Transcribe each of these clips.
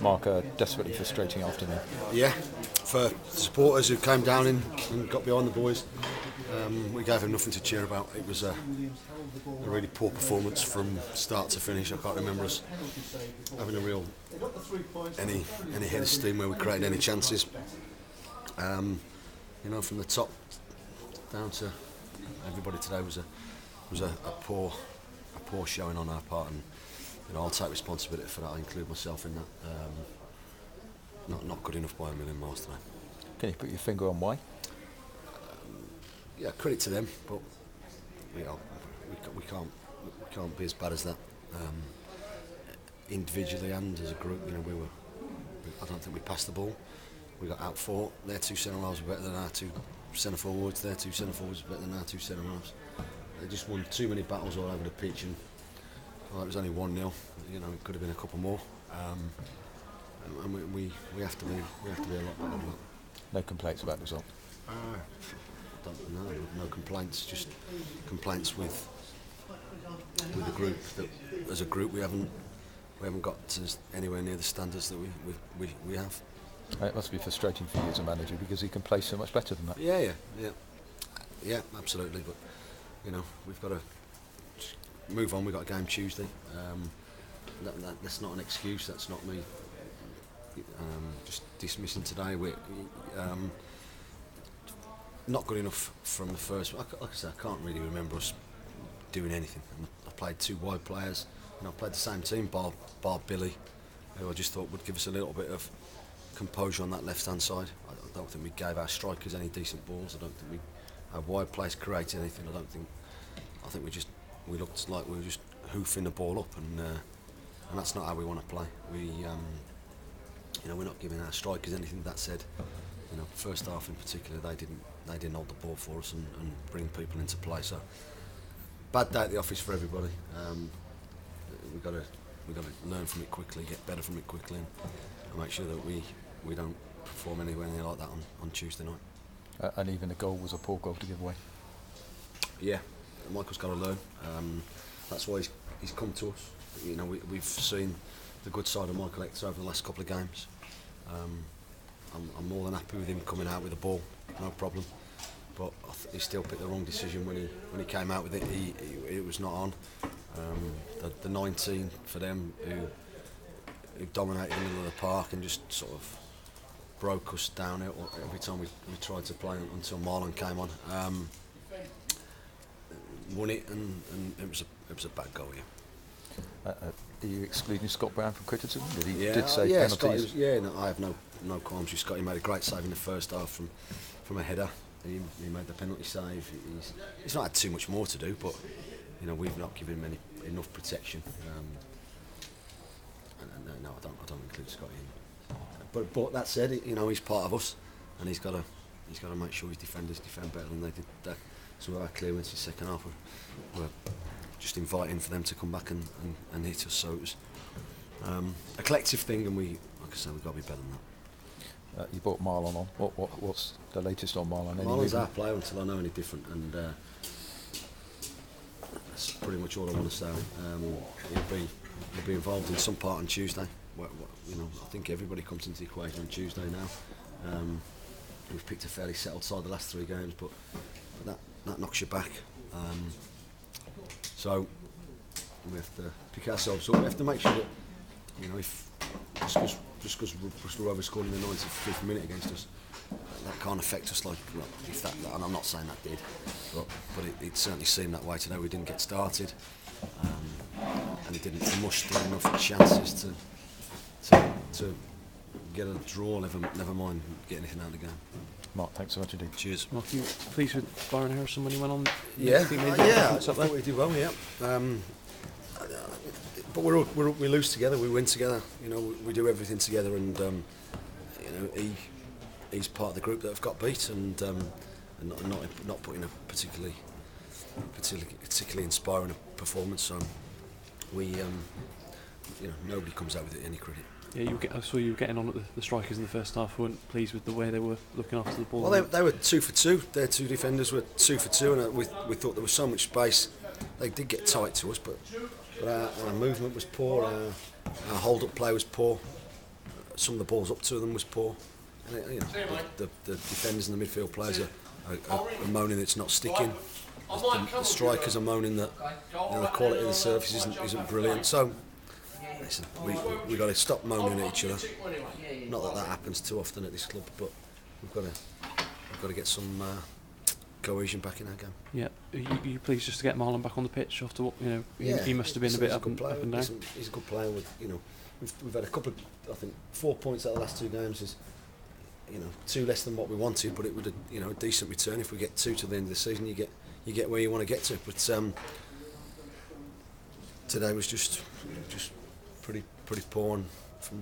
Mark, a desperately frustrating afternoon. Yeah, for supporters who came down and got behind the boys, we gave them nothing to cheer about. It was a really poor performance from start to finish. I can't remember us having any head of steam where we created any chances. From the top down to everybody today was a poor showing on our part, and I'll take responsibility for that. I include myself in that. Not good enough by a million miles today. Can you put your finger on why? Yeah, credit to them, but we can't be as bad as that. Individually and as a group, I don't think we passed the ball. We got outfought. Their two centre halves were better than our two centre forwards. Their two centre forwards were better than our two centre halves. They just won too many battles all over the pitch, and it was only 1-0. It could have been a couple more. And we have to be a lot better than that. No complaints about the result. No complaints. Just complaints with the group. That as a group we haven't got to anywhere near the standards that we have. It must be frustrating for you as a manager because he can play so much better than that. Yeah, absolutely. But we've got to move on. We've got a game Tuesday. That's not an excuse. That's not me just dismissing today. We're not good enough from the first. Like I said, I can't really remember us doing anything. I played two wide players. I played the same team, bar Billy, who I just thought would give us a little bit of composure on that left-hand side. I don't think we gave our strikers any decent balls. I don't think our wide players created anything. I think we looked like we were just hoofing the ball up, and that's not how we want to play. We're not giving our strikers anything. That said, first half in particular, they didn't hold the ball for us and bring people into play. So bad day at the office for everybody. We've got to learn from it quickly, get better from it quickly, and make sure that we don't perform anywhere near like that on Tuesday night. And even the goal was a poor goal to give away. Yeah, Michael's got to learn. That's why he's come to us. We've seen the good side of Michael Yates over the last couple of games. I'm more than happy with him coming out with the ball, no problem. But he still picked the wrong decision when he came out with it. It was not on. The 19 for them who dominated the middle of the park and just sort of broke us down every time we tried to play until Marlon came on. Won it, and it was a bad goal. Are you excluding Scott Brown from criticism? Did he did say penalties? I have no qualms with Scott. He made a great save in the first half from a header. He made the penalty save. He's not had too much more to do, but we've not given him enough protection. No, I don't include Scott in. But that said, he's part of us, and he's got to make sure his defenders defend better than they did. Some of our clearances second half were just inviting for them to come back and hit us. So it was a collective thing, and like I said, we've got to be better than that. You brought Marlon on. What's the latest on Marlon? Marlon's our player until I know any different, and that's pretty much all I want to say. He'll be involved in some part on Tuesday. I think everybody comes into the equation on Tuesday now. We've picked a fairly settled side the last 3 games, but that knocks you back. So we have to pick ourselves up. We have to make sure that if just because Rovers scored in the 95th minute against us, that can't affect us. If that, and I'm not saying that did, but it certainly seemed that way today. We didn't get started, and it didn't muster enough chances to get a draw. Never mind get anything out of the game. Mark, thanks so much indeed. Cheers. Mark, you pleased with Byron Harrison when he went on? Yeah, I thought we did well. Yeah. But we lose together, we win together. We do everything together, and he's part of the group that have got beat, and not putting a particularly inspiring performance. So nobody comes out with any credit. Yeah, I saw you were getting on at the strikers in the first half. Weren't pleased with the way they were looking after the ball. Well, they were 2 for 2. Their two defenders were 2 for 2, and we thought there was so much space. They did get tight to us, but our movement was poor. Our hold-up play was poor. some of the balls up to them was poor. And you know, the defenders and the midfield players are moaning it's not sticking. The strikers are moaning that the quality of the surface isn't brilliant. So listen, we got to stop moaning at each other. Not that happens too often at this club, but we've got to get some cohesion back in our game. Yeah, are you pleased just to get Marlon back on the pitch after what he must have been a bit up and down. He's a good player. We've had a couple of, I think 4 points out of the last 2 games is 2 less than what we wanted, but it would a decent return. If we get 2 to the end of the season, you get where you want to get to. But today was just pretty poor and from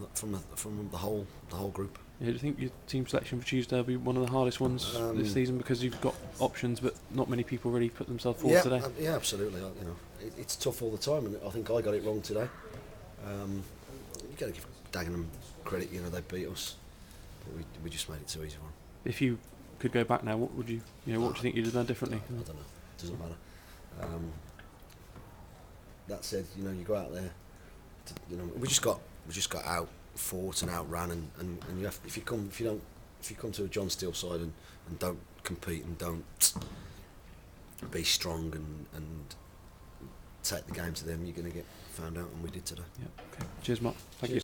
the whole group. Yeah, do you think your team selection for Tuesday will be one of the hardest ones this season because you've got options, but not many people really put themselves forward today? Yeah, absolutely. It's tough all the time, and I think I got it wrong today. You got to give Dagenham credit. They beat us, but we just made it too easy for them. If you could go back now, what would you what do you think you'd have done differently? I don't know. It doesn't matter. That said, you go out there. We just got out fought and outran, and you have, if you come to a John Steele side and don't compete and don't be strong and take the game to them, you're going to get found out, and we did today. Yeah. Okay. Cheers, Mark. Thank you.